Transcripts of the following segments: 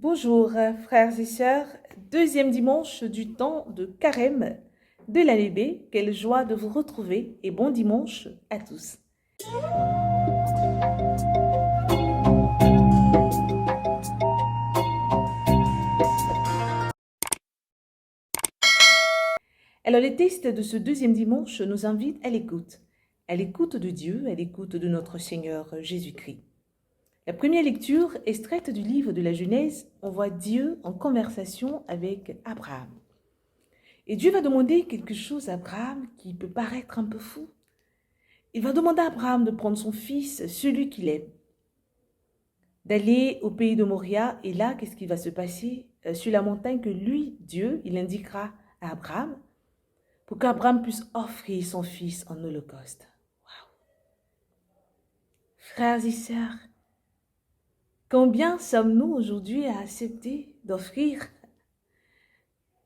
Bonjour frères et sœurs, deuxième dimanche du temps de Carême de l'année B. Quelle joie de vous retrouver et bon dimanche à tous. Alors les textes de ce deuxième dimanche nous invitent à l'écoute de Dieu, à l'écoute de notre Seigneur Jésus-Christ. La première lecture, extraite du livre de la Genèse, on voit Dieu en conversation avec Abraham. Et Dieu va demander quelque chose à Abraham qui peut paraître un peu fou. Il va demander à Abraham de prendre son fils, celui qu'il aime, d'aller au pays de Moria. Et là, qu'est-ce qui va se passer sur la montagne que lui, Dieu, il indiquera à Abraham pour qu'Abraham puisse offrir son fils en holocauste. Wow. Frères et sœurs, combien sommes-nous aujourd'hui à accepter d'offrir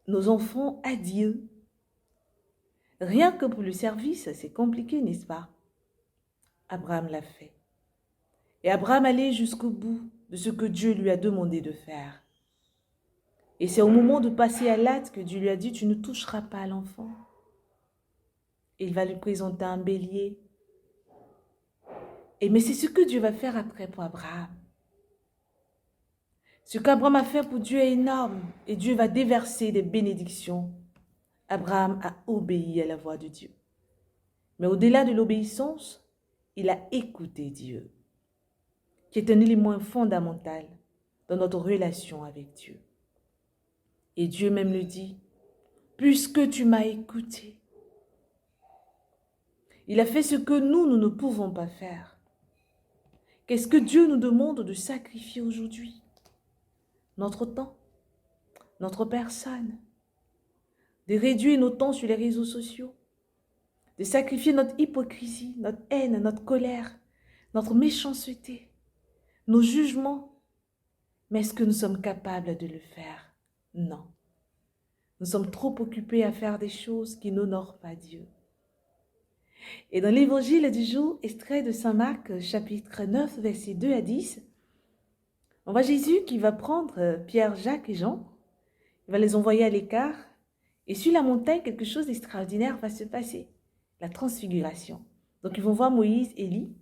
nos enfants à Dieu? Rien que pour le service, c'est compliqué, n'est-ce pas? Abraham l'a fait. Et Abraham allait jusqu'au bout de ce que Dieu lui a demandé de faire. Et c'est au moment de passer à l'acte que Dieu lui a dit, tu ne toucheras pas à l'enfant. Il va lui présenter un bélier. Mais c'est ce que Dieu va faire après pour Abraham. Ce qu'Abraham a fait pour Dieu est énorme et Dieu va déverser des bénédictions. Abraham a obéi à la voix de Dieu. Mais au-delà de l'obéissance, il a écouté Dieu, qui est un élément fondamental dans notre relation avec Dieu. Et Dieu même le dit, puisque tu m'as écouté. Il a fait ce que nous ne pouvons pas faire. Qu'est-ce que Dieu nous demande de sacrifier aujourd'hui? Notre temps, notre personne, de réduire nos temps sur les réseaux sociaux, de sacrifier notre hypocrisie, notre haine, notre colère, notre méchanceté, nos jugements. Mais est-ce que nous sommes capables de le faire? Non. Nous sommes trop occupés à faire des choses qui n'honorent pas Dieu. Et dans l'évangile du jour, extrait de Saint Marc, chapitre 9, versets 2 à 10, on voit Jésus qui va prendre Pierre, Jacques et Jean, il va les envoyer à l'écart, et sur la montagne, quelque chose d'extraordinaire va se passer, la transfiguration. Donc ils vont voir Moïse, Élie,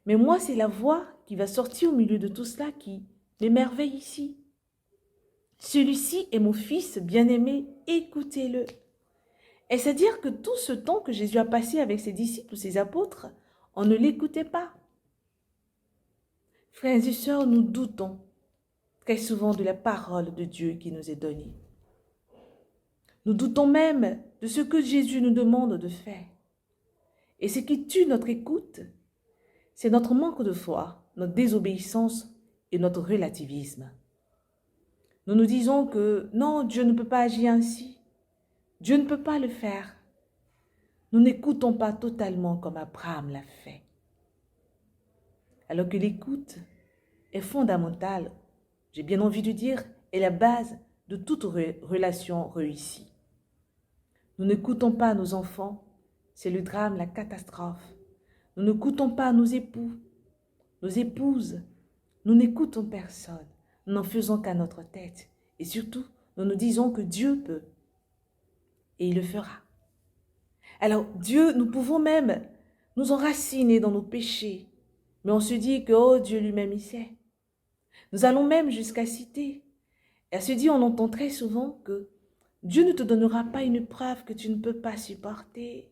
mais moi c'est la voix qui va sortir au milieu de tout cela qui m'émerveille ici. Celui-ci est mon fils bien-aimé, écoutez-le. Et c'est-à-dire que tout ce temps que Jésus a passé avec ses disciples ou ses apôtres, on ne l'écoutait pas. Frères et sœurs, nous doutons très souvent de la parole de Dieu qui nous est donnée. Nous doutons même de ce que Jésus nous demande de faire. Et ce qui tue notre écoute, c'est notre manque de foi, notre désobéissance et notre relativisme. Nous nous disons que non, Dieu ne peut pas agir ainsi. Dieu ne peut pas le faire. Nous n'écoutons pas totalement comme Abraham l'a fait. Alors que l'écoute est fondamentale, j'ai bien envie de dire, est la base de toute relation réussie. Nous n'écoutons pas nos enfants, c'est le drame, la catastrophe. Nous n'écoutons pas nos époux, nos épouses. Nous n'écoutons personne. Nous n'en faisons qu'à notre tête. Et surtout, nous nous disons que Dieu peut. Et il le fera. Alors, Dieu, nous pouvons même nous enraciner dans nos péchés. Mais on se dit que, oh, Dieu lui-même, il sait. Nous allons même jusqu'à citer. Et à se dire, on entend très souvent que Dieu ne te donnera pas une preuve que tu ne peux pas supporter.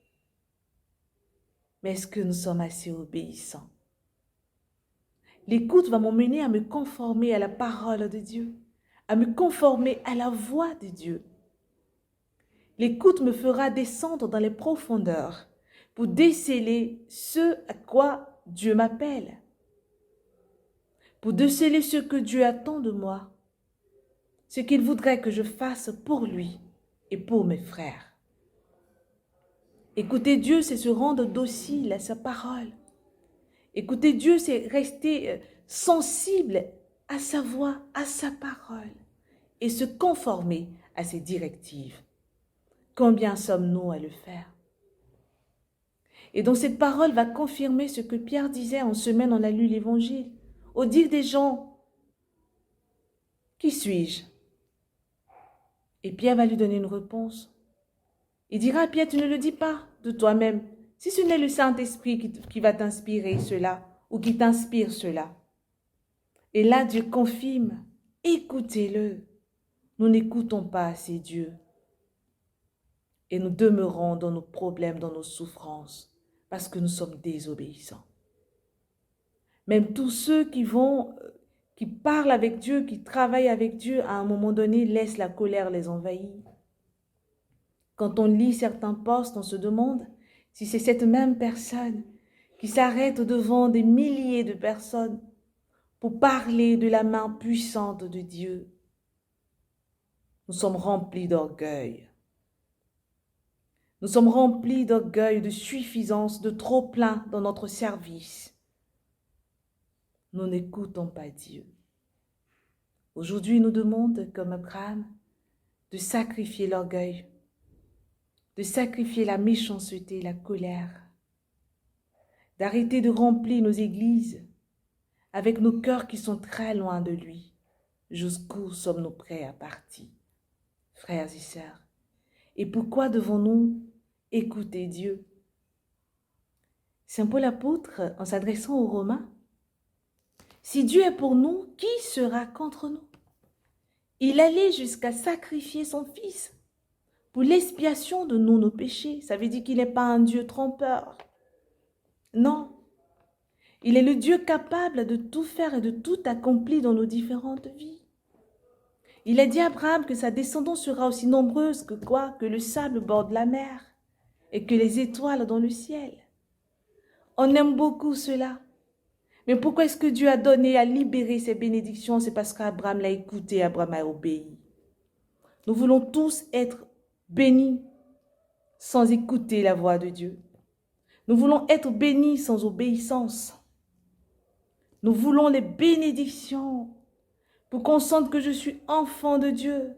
Mais est-ce que nous sommes assez obéissants? L'écoute va m'emmener à me conformer à la parole de Dieu, à me conformer à la voix de Dieu. L'écoute me fera descendre dans les profondeurs pour déceler ce à quoi Dieu m'appelle, pour déceler ce que Dieu attend de moi, ce qu'il voudrait que je fasse pour lui et pour mes frères. Écouter Dieu, c'est se rendre docile à sa parole. Écouter Dieu, c'est rester sensible à sa voix, à sa parole et se conformer à ses directives. Combien sommes-nous à le faire? Et donc cette parole va confirmer ce que Pierre disait en semaine, on a lu l'évangile. Au dire des gens, Qui suis-je? Et Pierre va lui donner une réponse. Il dira à Pierre, tu ne le dis pas de toi-même. Si ce n'est le Saint-Esprit qui va t'inspirer cela ou qui t'inspire cela. Et là, Dieu confirme, écoutez-le. Nous n'écoutons pas assez Dieu. Et nous demeurons dans nos problèmes, dans nos souffrances, parce que nous sommes désobéissants. Même tous ceux qui parlent avec Dieu, qui travaillent avec Dieu, à un moment donné, laissent la colère les envahir. Quand on lit certains posts, on se demande si c'est cette même personne qui s'arrête devant des milliers de personnes pour parler de la main puissante de Dieu. Nous sommes remplis d'orgueil. Nous sommes remplis d'orgueil, de suffisance, de trop-plein dans notre service. Nous n'écoutons pas Dieu. Aujourd'hui, il nous demande, comme Abraham, de sacrifier l'orgueil, de sacrifier la méchanceté, la colère, d'arrêter de remplir nos églises avec nos cœurs qui sont très loin de lui. Jusqu'où sommes-nous prêts à partir, frères et sœurs? Et pourquoi devons-nous écouter Dieu? Saint Paul apôtre, en s'adressant aux Romains, si Dieu est pour nous, qui sera contre nous? Il allait jusqu'à sacrifier son Fils pour l'expiation de nos péchés. Ça veut dire qu'il n'est pas un Dieu trompeur. Non. Il est le Dieu capable de tout faire et de tout accomplir dans nos différentes vies. Il a dit à Abraham que sa descendance sera aussi nombreuse que quoi? Que le sable borde la mer et que les étoiles dans le ciel. On aime beaucoup cela. Mais pourquoi est-ce que Dieu a donné à libérer ces bénédictions? C'est parce qu'Abraham l'a écouté, Abraham a obéi. Nous voulons tous être bénis sans écouter la voix de Dieu. Nous voulons être bénis sans obéissance. Nous voulons les bénédictions pour qu'on sente que je suis enfant de Dieu.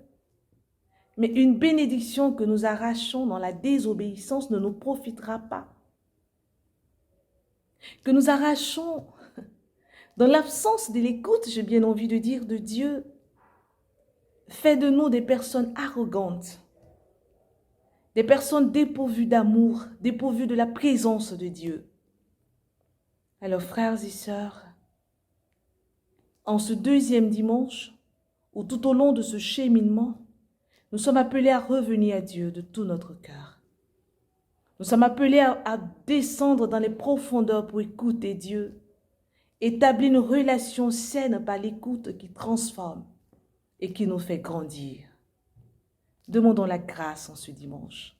Mais une bénédiction que nous arrachons dans la désobéissance ne nous profitera pas. Que nous arrachons dans l'absence de l'écoute, j'ai bien envie de dire, de Dieu, fait de nous des personnes arrogantes, des personnes dépourvues d'amour, dépourvues de la présence de Dieu. Alors, frères et sœurs, en ce deuxième dimanche, ou tout au long de ce cheminement, nous sommes appelés à revenir à Dieu de tout notre cœur. Nous sommes appelés à descendre dans les profondeurs pour écouter Dieu, établir une relation saine par l'écoute qui transforme et qui nous fait grandir. Demandons la grâce en ce dimanche.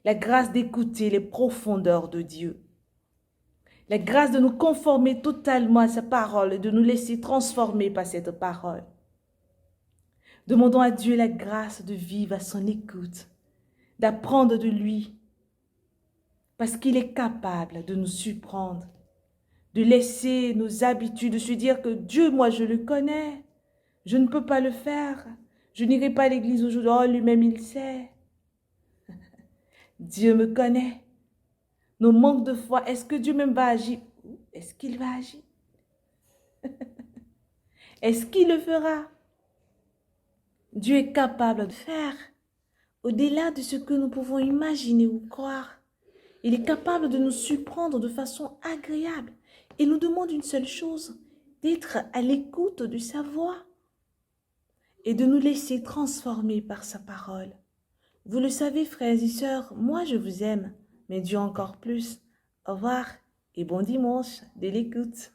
La grâce d'écouter les profondeurs de Dieu. La grâce de nous conformer totalement à sa parole et de nous laisser transformer par cette parole. Demandons à Dieu la grâce de vivre à son écoute, d'apprendre de lui, parce qu'il est capable de nous surprendre, de laisser nos habitudes, de se dire que Dieu, moi, je le connais, je ne peux pas le faire, je n'irai pas à l'église aujourd'hui, oh, lui-même, il sait. Dieu me connaît. Nos manques de foi, est-ce que Dieu même va agir? Est-ce qu'il va agir? Est-ce qu'il le fera? Dieu est capable de faire au-delà de ce que nous pouvons imaginer ou croire. Il est capable de nous surprendre de façon agréable. Il nous demande une seule chose, d'être à l'écoute de sa voix et de nous laisser transformer par sa parole. Vous le savez, frères et sœurs, moi je vous aime, mais Dieu encore plus. Au revoir et bon dimanche de l'écoute.